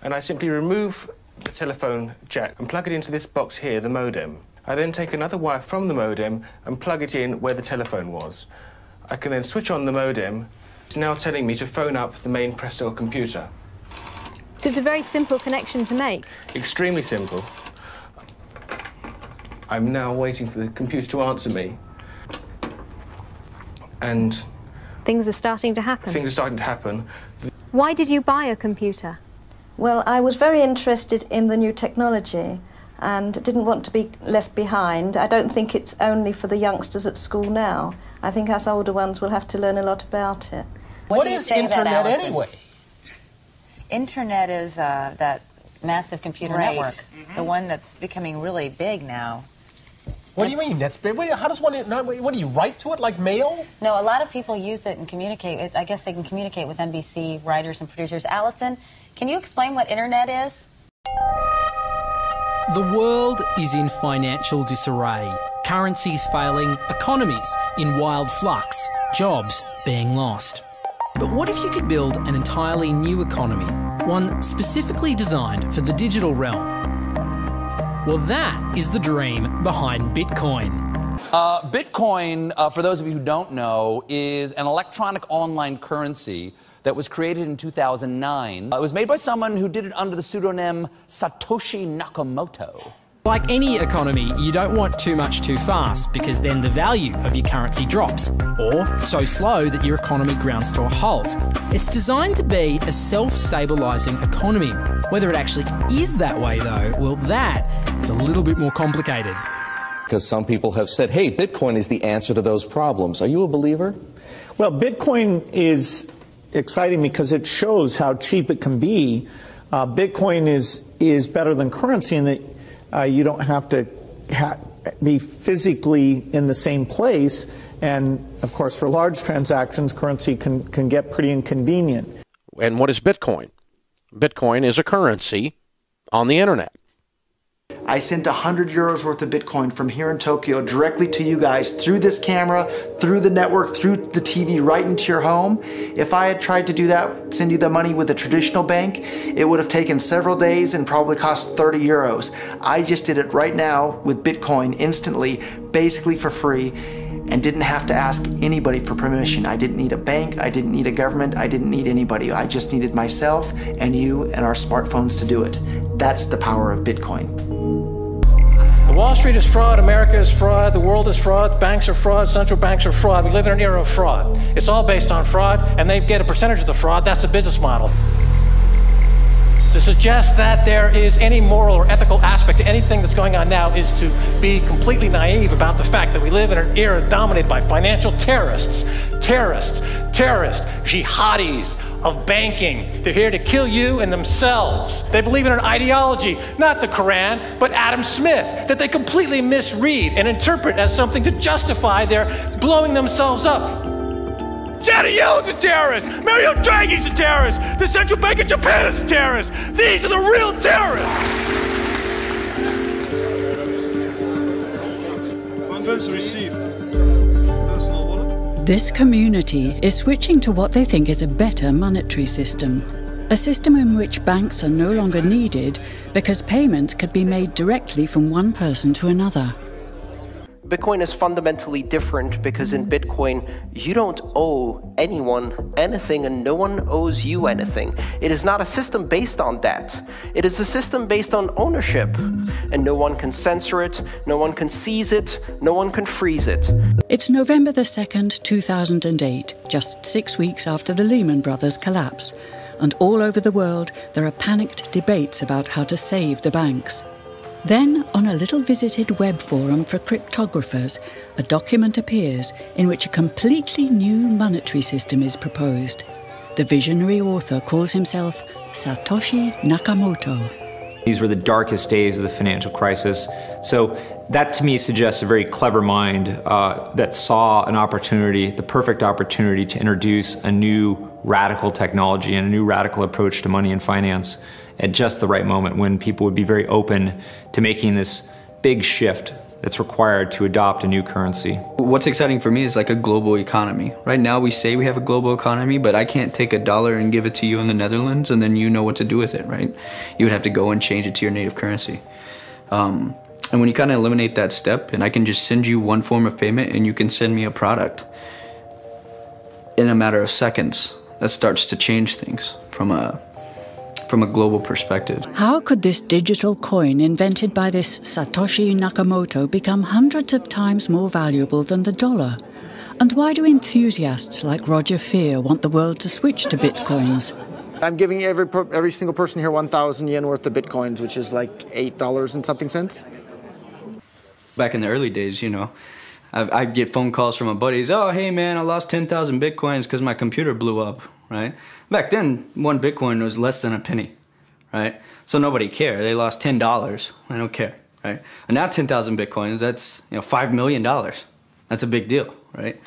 and I simply remove the telephone jack and plug it into this box here, the modem. I then take another wire from the modem and plug it in where the telephone was. I can then switch on the modem. It's now telling me to phone up the main press cell computer. So it's a very simple connection to make. Extremely simple. I'm now waiting for the computer to answer me. And things are starting to happen. Things are starting to happen. Why did you buy a computer? Well, I was very interested in the new technology and didn't want to be left behind. I don't think it's only for the youngsters at school now. I think us older ones will have to learn a lot about it. What is Internet anyway? Internet is that massive computer network, the one that's becoming really big now. What do you mean? That's big? How does one? What do you write to it like mail? No, a lot of people use it and communicate. I guess they can communicate with NBC writers and producers. Allison, can you explain what Internet is? The world is in financial disarray. Currencies failing, economies in wild flux, jobs being lost. But what if you could build an entirely new economy, one specifically designed for the digital realm? Well, that is the dream behind Bitcoin. Bitcoin, for those of you who don't know, is an electronic online currency that was created in 2009. It was made by someone who did it under the pseudonym Satoshi Nakamoto. Like any economy, you don't want too much too fast, because then the value of your currency drops, or so slow that your economy grounds to a halt. It's designed to be a self-stabilising economy. Whether it actually is that way, though, well, that is a little bit more complicated. Because some people have said, hey, Bitcoin is the answer to those problems. Are you a believer? Well, Bitcoin is exciting because it shows how cheap it can be. Bitcoin is better than currency in that you don't have to be physically in the same place, and of course for large transactions currency can get pretty inconvenient. And what is Bitcoin? Bitcoin is a currency on the internet. I sent 100 euros worth of Bitcoin from here in Tokyo directly to you guys through this camera, through the network, through the TV, right into your home. If I had tried to do that, send you the money with a traditional bank, it would have taken several days and probably cost 30 euros. I just did it right now with Bitcoin instantly, basically for free, and didn't have to ask anybody for permission. I didn't need a bank, I didn't need a government, I didn't need anybody. I just needed myself and you and our smartphones to do it. That's the power of Bitcoin. Wall Street is fraud, America is fraud, the world is fraud, banks are fraud, central banks are fraud. We live in an era of fraud. It's all based on fraud, and they get a percentage of the fraud. That's the business model. To suggest that there is any moral or ethical aspect to anything that's going on now is to be completely naive about the fact that we live in an era dominated by financial terrorists, jihadis of banking. They're here to kill you and themselves. They believe in an ideology, not the Quran, but Adam Smith, that they completely misread and interpret as something to justify their blowing themselves up. Janet Yellen's a terrorist! Mario Draghi's a terrorist! The Central Bank of Japan is a terrorist! These are the real terrorists! Funds received. This community is switching to what they think is a better monetary system. A system in which banks are no longer needed because payments could be made directly from one person to another. Bitcoin is fundamentally different because in Bitcoin, you don't owe anyone anything and no one owes you anything. It is not a system based on that. It is a system based on ownership. And no one can censor it, no one can seize it, no one can freeze it. It's November the 2nd, 2008, just 6 weeks after the Lehman Brothers collapse. And all over the world, there are panicked debates about how to save the banks. Then, on a little visited web forum for cryptographers, a document appears in which a completely new monetary system is proposed. The visionary author calls himself Satoshi Nakamoto. These were the darkest days of the financial crisis. So that to me suggests a very clever mind that saw an opportunity, the perfect opportunity to introduce a new radical technology and a new radical approach to money and finance at just the right moment when people would be very open to making this big shift that's required to adopt a new currency. What's exciting for me is like a global economy. Right now we say we have a global economy, but I can't take $1 and give it to you in the Netherlands and then you know what to do with it, right? You would have to go and change it to your native currency. And when you kind of eliminate that step, and I can just send you one form of payment and you can send me a product in a matter of seconds, that starts to change things from a global perspective. How could this digital coin invented by this Satoshi Nakamoto become hundreds of times more valuable than the dollar? And why do enthusiasts like Roger Fear want the world to switch to bitcoins? I'm giving every single person here 1,000 yen worth of bitcoins, which is like $8 and something cents. Back in the early days, you know, I'd get phone calls from my buddies, oh, hey man, I lost 10,000 bitcoins because my computer blew up, right? Back then, one bitcoin was less than a penny, right? So nobody cared. They lost $10. I don't care, right? And now 10,000 bitcoins, that's, you know, $5 million. That's a big deal, right?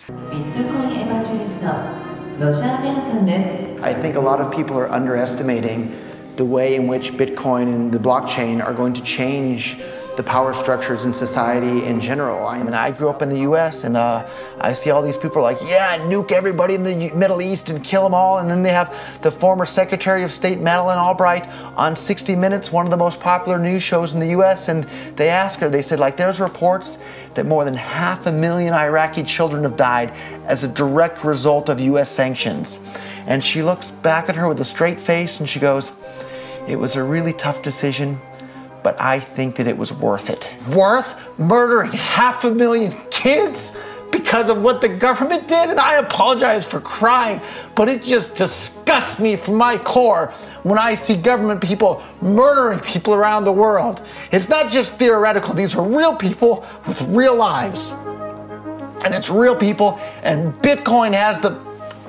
I think a lot of people are underestimating the way in which Bitcoin and the blockchain are going to change the power structures in society in general. I mean, I grew up in the US and I see all these people like, yeah, nuke everybody in the Middle East and kill them all. And then they have the former Secretary of State, Madeleine Albright, on 60 Minutes, one of the most popular news shows in the US. And they asked her, they said, like, there's reports that more than 500,000 Iraqi children have died as a direct result of US sanctions. And she looks back at her with a straight face and she goes, it was a really tough decision, but I think that it was worth it. Worth murdering 500,000 kids because of what the government did? And I apologize for crying, but it just disgusts me from my core when I see government people murdering people around the world. It's not just theoretical, these are real people with real lives. And it's real people, and Bitcoin has the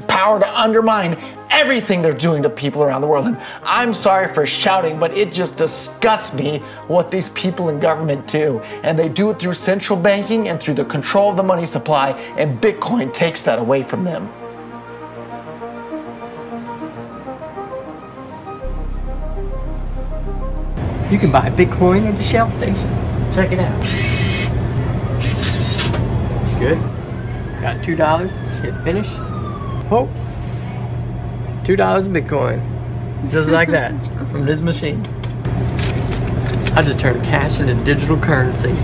power to undermine everything they're doing to people around the world. And I'm sorry for shouting, but it just disgusts me what these people in government do. And they do it through central banking and through the control of the money supply, and Bitcoin takes that away from them. You can buy Bitcoin at the Shell station. Check it out. Good. Got $2. Hit finish. Oh. $2 Bitcoin. Just like that. From this machine. I just turned cash into digital currency.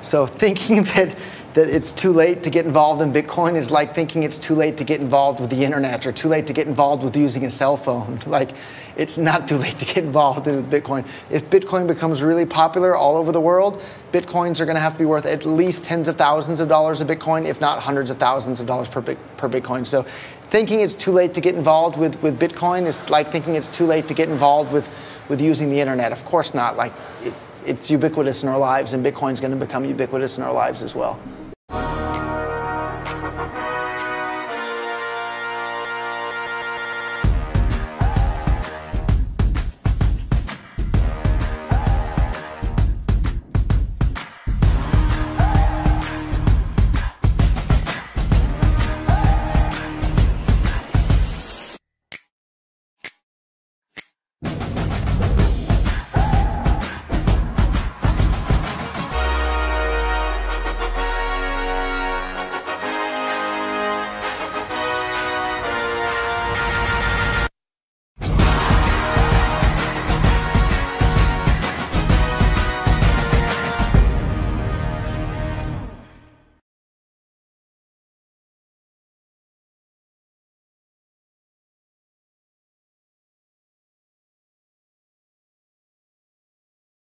So thinking that it's too late to get involved in Bitcoin is like thinking it's too late to get involved with the internet or too late to get involved with using a cell phone. Like, it's not too late to get involved in Bitcoin. If Bitcoin becomes really popular all over the world, Bitcoins are going to have to be worth at least tens of thousands of dollars a Bitcoin, if not hundreds of thousands of dollars per Bitcoin. So thinking it's too late to get involved with Bitcoin is like thinking it's too late to get involved with using the internet. Of course not. Like, it's ubiquitous in our lives, and Bitcoin's going to become ubiquitous in our lives as well.